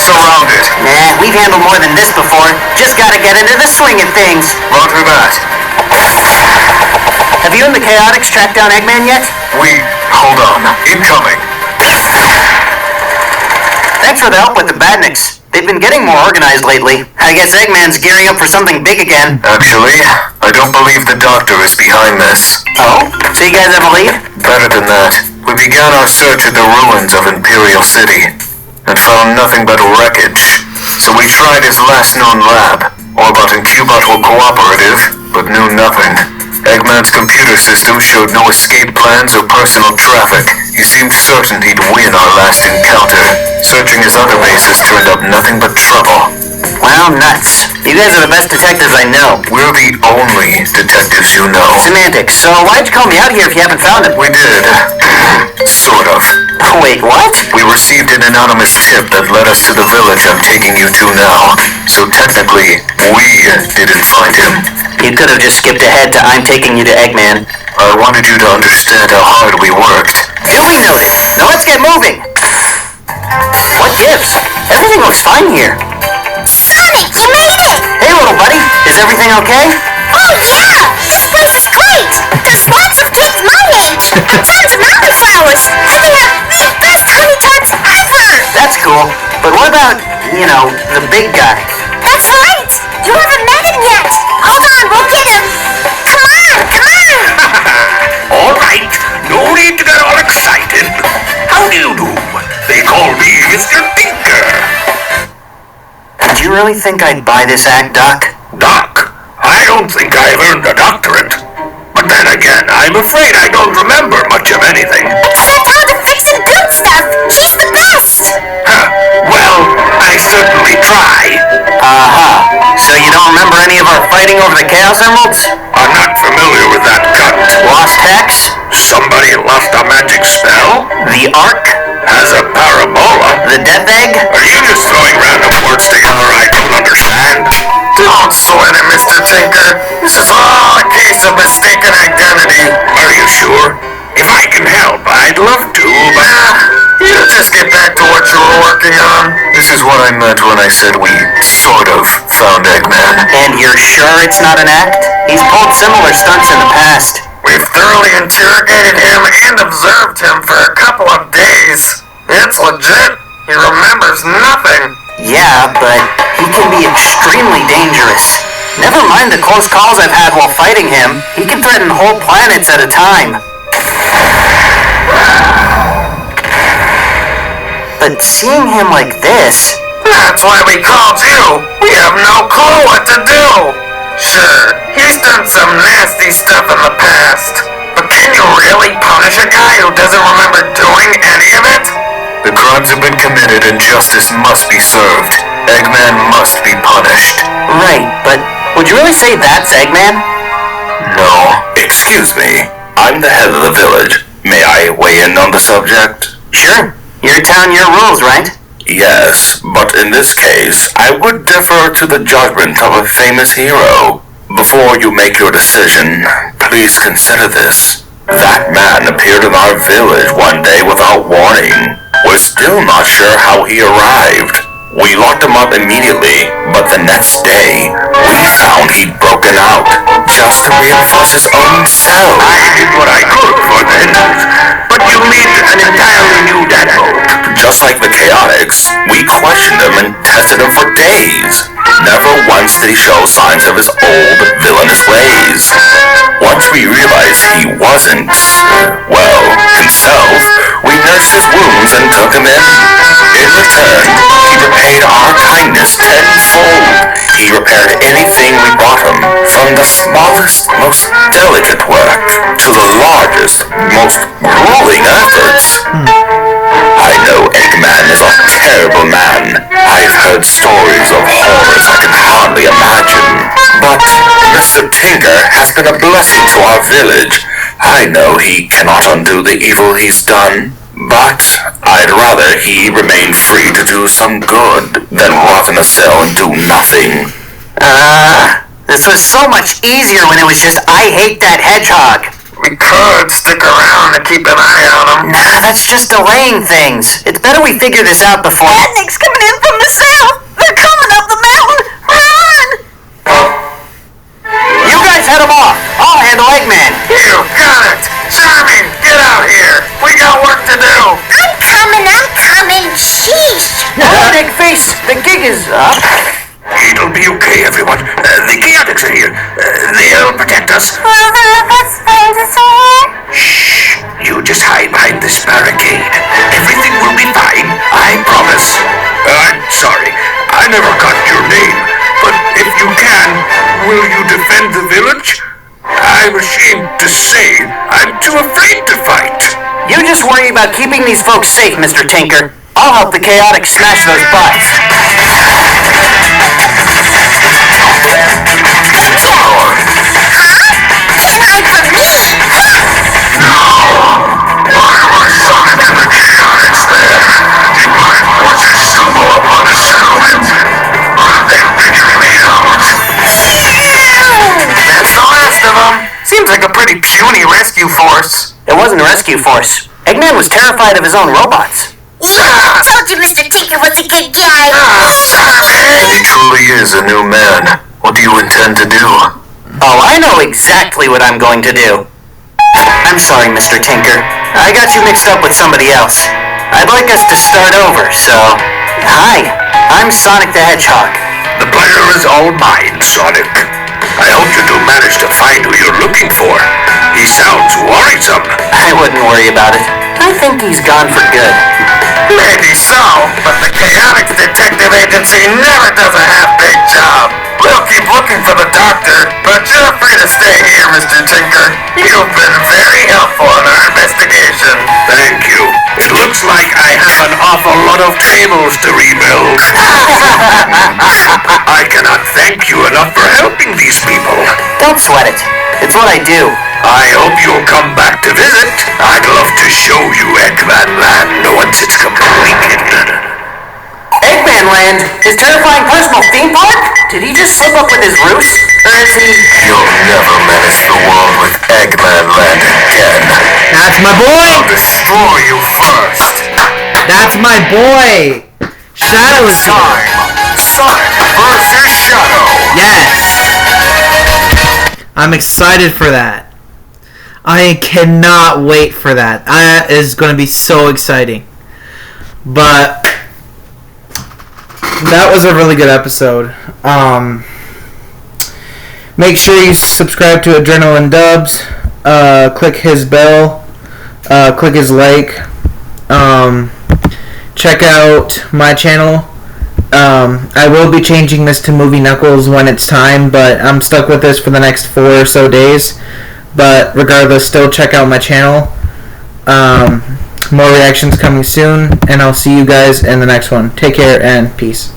surrounded. Nah, we've handled more than this before. Just gotta get into the swing of things. Roger that. Have you and the Chaotix tracked down Eggman yet? Hold on. Incoming. Thanks for the help with the Badniks. They've been getting more organized lately. I guess Eggman's gearing up for something big again. Actually, I don't believe the Doctor is behind this. Oh? So you guys have a lead? Better than that. We began our search at the ruins of Imperial City and found nothing but wreckage. So we tried his last known lab. Orbot and Cubot were cooperative, but knew nothing. Eggman's computer system showed no escape plans or personal traffic. He seemed certain he'd win our last encounter. Searching his other bases turned up nothing but trouble. Wow, nuts. You guys are the best detectives I know. We're the only detectives you know. Semantics. So why'd you call me out here if you haven't found him? We did. Sort of. Wait, what? We received an anonymous tip that led us to the village I'm taking you to now. So technically, we didn't find him. You could have just skipped ahead to I'm taking you to Eggman. I wanted you to understand how hard we worked. Duly noted. Now let's get moving. What gives? Everything looks fine here. Sonic, you made it! Hey, little buddy. Is everything okay? Oh yeah! This place is great! There's lots of kids my age! Tons of mountain flowers! And we have the best honey tarts ever! That's cool. But what about, the big guy? That's right! You haven't met him yet! Hold on, we'll get him! Come on! All right, no need to get all excited. How do you do? They call me Mr. Tinker. Did you really think I'd buy this act, Doc? Doc, I don't think I've earned a doctorate. But then again, I'm afraid I don't remember much of anything. Except how to fix and build stuff! She's the best! Huh. Well, I certainly try. So you don't remember any of our fighting over the Chaos Emeralds? I'm not familiar with that cut. Lost Hex? Somebody lost a magic spell? The Ark? Has a parabola? The Death Egg? Are you just throwing random words together I don't understand? Don't sweat it, Mr. Tinker. This is all a case of mistaken identity. Are you sure? If I can help, I'd love to, but... You just get back to what you were working on. This is what I meant when I said we sort of found Eggman. And you're sure it's not an act? He's pulled similar stunts in the past. We've thoroughly interrogated him and observed him for a couple of days. It's legit. He remembers nothing. Yeah, but he can be extremely dangerous. Never mind the close calls I've had while fighting him. He can threaten whole planets at a time. But seeing him like this... That's why we called you. We have no clue what to do. Sure, he's done some nasty stuff in the past. But can you really punish a guy who doesn't remember doing any of it? The crimes have been committed and justice must be served. Eggman must be punished. Right, but would you really say that's Eggman? No. Excuse me, I'm the head of the village. May I weigh in on the subject? Sure. Your town, your rules, right? Yes, but in this case, I would defer to the judgment of a famous hero. Before you make your decision, please consider this. That man appeared in our village one day without warning. We're still not sure how he arrived. We locked him up immediately, but the next day, we found he'd broken out, just to reinforce his own self. I did what I could for the Hindus, but you need an entirely new demo. Just like the Chaotix, we questioned him and tested him for days. Never once did he show signs of his old villainous ways. Once we realized he wasn't, himself, we nursed his wounds and took him in. In return, he repaid our kindness tenfold. He repaired anything we brought him, from the smallest, most delicate work to the largest, most grueling efforts. I know Eggman is a terrible man. I've heard stories of horrors I can hardly imagine. But Mr. Tinker has been a blessing to our village. I know he cannot undo the evil he's done, but I'd rather he remain free to do some good than rot in a cell and do nothing. This was so much easier when it was just I hate that hedgehog. We could stick around to keep an eye on him. Nah, that's just delaying things. It's better we figure this out before... Badnik's coming in from the the cell! They're coming up the mountain! Run! You guys head them off. I'll handle Eggman. You got it! Charming, get out here! We got work to do! I'm coming. Sheesh. Oh, Big Face, the gig is up. It'll be okay, everyone. The chaotics are here. They'll protect us. Will the best friends here? Shh! You just hide behind this barricade. Everything will be fine, I promise. I'm sorry, I never got your name. But if you can, will you defend the village? I'm ashamed to say I'm too afraid to fight. You just worry about keeping these folks safe, Mr. Tinker. I'll help the Chaotix smash those butts. Try for me. That's the last of them. Seems like a pretty puny rescue force. It wasn't a rescue force. Eggman was terrified of his own robots. Yeah, told you Mr. Tinker was a good guy. He truly is a new man. What do you intend to do? Oh, I know exactly what I'm going to do. I'm sorry, Mr. Tinker. I got you mixed up with somebody else. I'd like us to start over, so... Hi, I'm Sonic the Hedgehog. The pleasure is all mine, Sonic. I hope you do manage to find who you're looking for. He sounds worrisome. I wouldn't worry about it. I think he's gone for good. Maybe so, but the Chaotix Detective Agency never does a half-baked job. We'll keep looking for the doctor, but you're free to stay here, Mr. Tinker. You've been very helpful in our investigation. Thank you. It looks like I have an awful lot of tables to rebuild. I cannot thank you enough for helping these people. Don't sweat it. It's what I do. I hope you'll come back to visit. I'd love to show you Eggman Land once it's completed. Eggman Land? His terrifying personal theme park? Did he just slip up with his roost? Or is he... You'll never menace the world with Eggman Land again. That's my boy! I'll destroy you first. That's my boy! Shadow is Time. Sonic versus Shadow. Yes! I'm excited for that. I cannot wait for that. That is going to be so exciting. But that was a really good episode. Make sure you subscribe to Adrenaline Dubs. Click his bell. Click his like. Check out my channel. I will be changing this to Movie Knuckles when it's time, but I'm stuck with this for the next 4 or so days. But regardless, still check out my channel. More reactions coming soon, and I'll see you guys in the next one. Take care and peace.